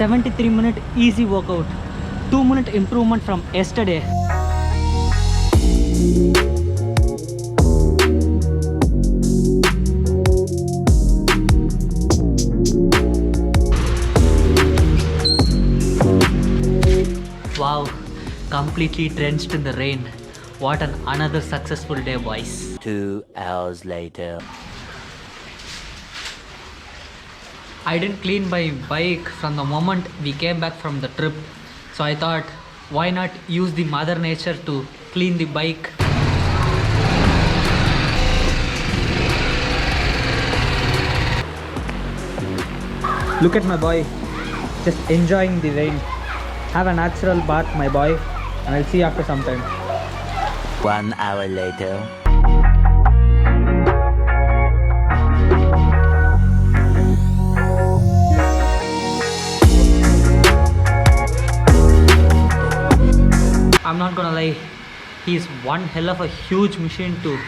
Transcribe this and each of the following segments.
73-minute easy workout, 2-minute improvement from yesterday. Wow, completely drenched in the rain. What another successful day, boys. 2 hours later. I didn't clean my bike from the moment we came back from the trip. So I thought, why not use the mother nature to clean the bike? Look at my boy, just enjoying the rain. Have a natural bath, my boy, and I'll see you after some time. 1 hour later. I'm not gonna lie, he's one hell of a huge machine to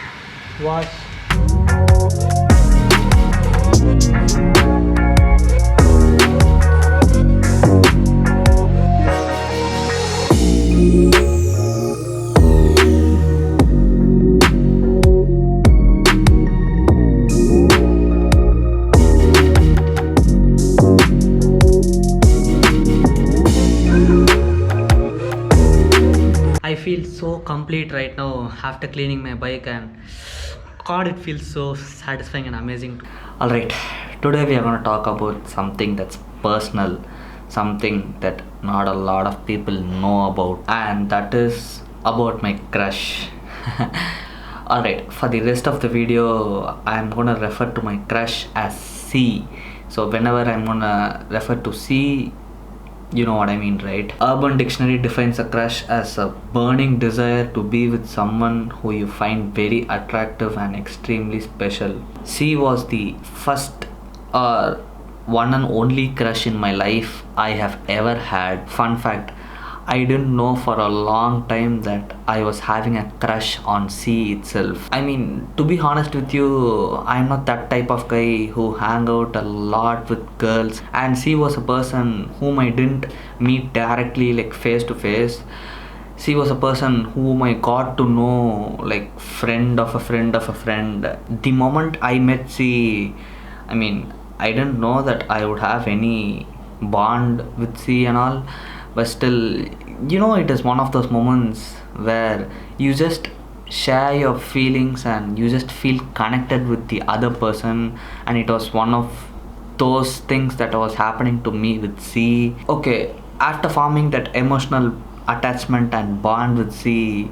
wash. I feel so complete right now after cleaning my bike, and God, it feels so satisfying and amazing. Alright, today we are going to talk about something that's personal, something that not a lot of people know about, and that is about my crush. Alright, for the rest of the video, I'm going to refer to my crush as C. So whenever I'm going to refer to C, you know what I mean, right? Urban Dictionary defines a crush as a burning desire to be with someone who you find very attractive and extremely special. She was the first one and only crush in my life I have ever had. Fun fact, I didn't know for a long time that I was having a crush on C itself. I mean, to be honest with you, I'm not that type of guy who hang out a lot with girls, and C was a person whom I didn't meet directly, like face to face. She was a person whom I got to know like friend of a friend of a friend. The moment I met C, I mean, I didn't know that I would have any bond with C and all, but still, you know, it is one of those moments where you just share your feelings and you just feel connected with the other person, and it was one of those things that was happening to me with C. Okay, after forming that emotional attachment and bond with C,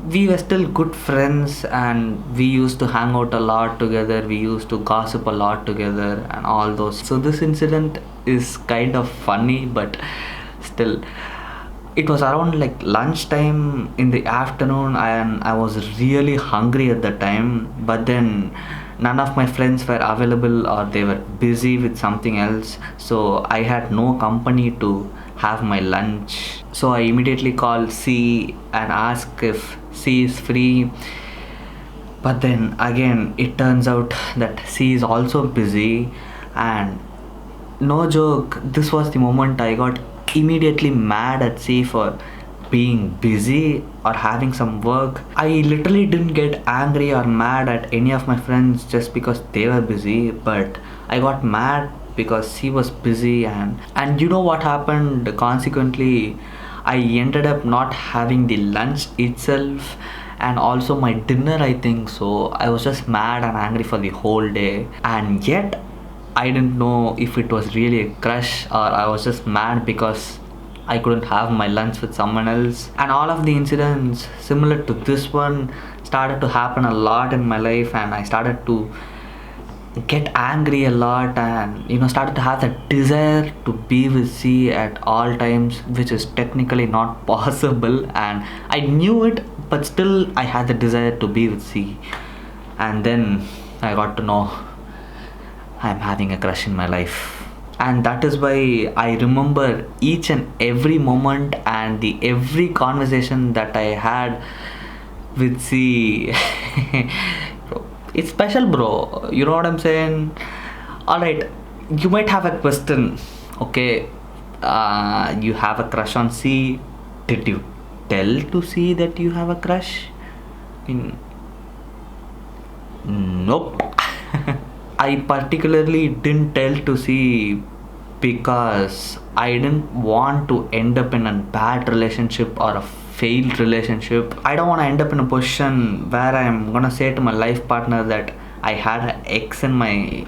we were still good friends, and we used to hang out a lot together, we used to gossip a lot together and all those. So this incident is kind of funny, but still, it was around like lunchtime in the afternoon, and I was really hungry at the time, but then none of my friends were available or they were busy with something else, so I had no company to have my lunch. So I immediately called C and asked if C is free, but then again it turns out that C is also busy. And no joke, this was the moment I got immediately mad at C for being busy or having some work. I literally didn't get angry or mad at any of my friends just because they were busy, but I got mad because he was busy. And you know what happened? Consequently, I ended up not having the lunch itself and also my dinner, I think. So I was just mad and angry for the whole day, and yet I didn't know if it was really a crush or I was just mad because I couldn't have my lunch with someone else. And all of the incidents similar to this one started to happen a lot in my life, and I started to get angry a lot, and you know, started to have that desire to be with C at all times, which is technically not possible, and I knew it, but still I had the desire to be with C. And then I got to know I'm having a crush in my life, and that is why I remember each and every moment and the every conversation that I had with C. Bro, it's special, bro, you know what I'm saying? Alright, you might have a question. Okay, You have a crush on C. Did you tell to C that you have a crush? Nope. I particularly didn't tell to C because I didn't want to end up in a bad relationship or a failed relationship. I don't want to end up in a position where I'm gonna say to my life partner that I had an ex in my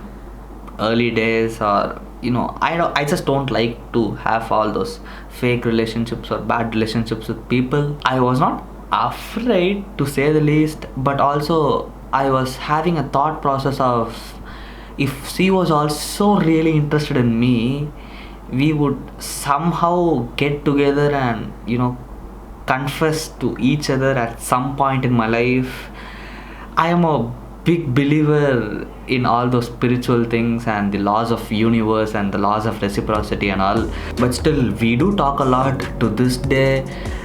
early days, or I just don't like to have all those fake relationships or bad relationships with people. I was not afraid, to say the least, but also I was having a thought process of, if she was also really interested in me, we would somehow get together and confess to each other at some point in my life. I am a big believer in all those spiritual things and the laws of universe and the laws of reciprocity and all, but still we do talk a lot to this day,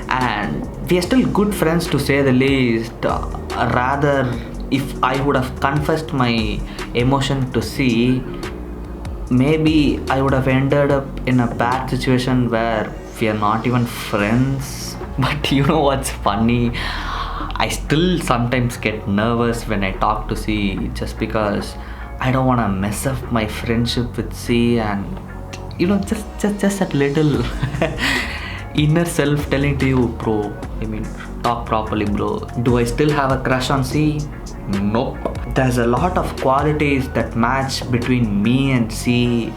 and we are still good friends, to say the least. Rather, if I would have confessed my emotion to C, maybe I would have ended up in a bad situation where we are not even friends. But you know what's funny? I still sometimes get nervous when I talk to C, just because I don't want to mess up my friendship with C, and just that little inner self telling to you, bro, talk properly, bro. Do I still have a crush on C? Nope. There's a lot of qualities that match between me and C,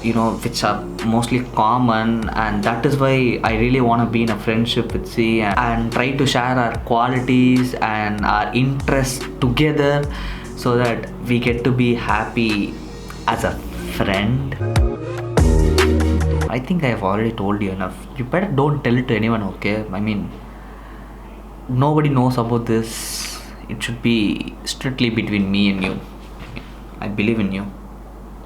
which are mostly common, and that is why I really want to be in a friendship with C and try to share our qualities and our interests together, so that we get to be happy as a friend. I think I've already told you enough. You better don't tell it to anyone, okay? Nobody knows about this. It should be strictly between me and you. I believe in you.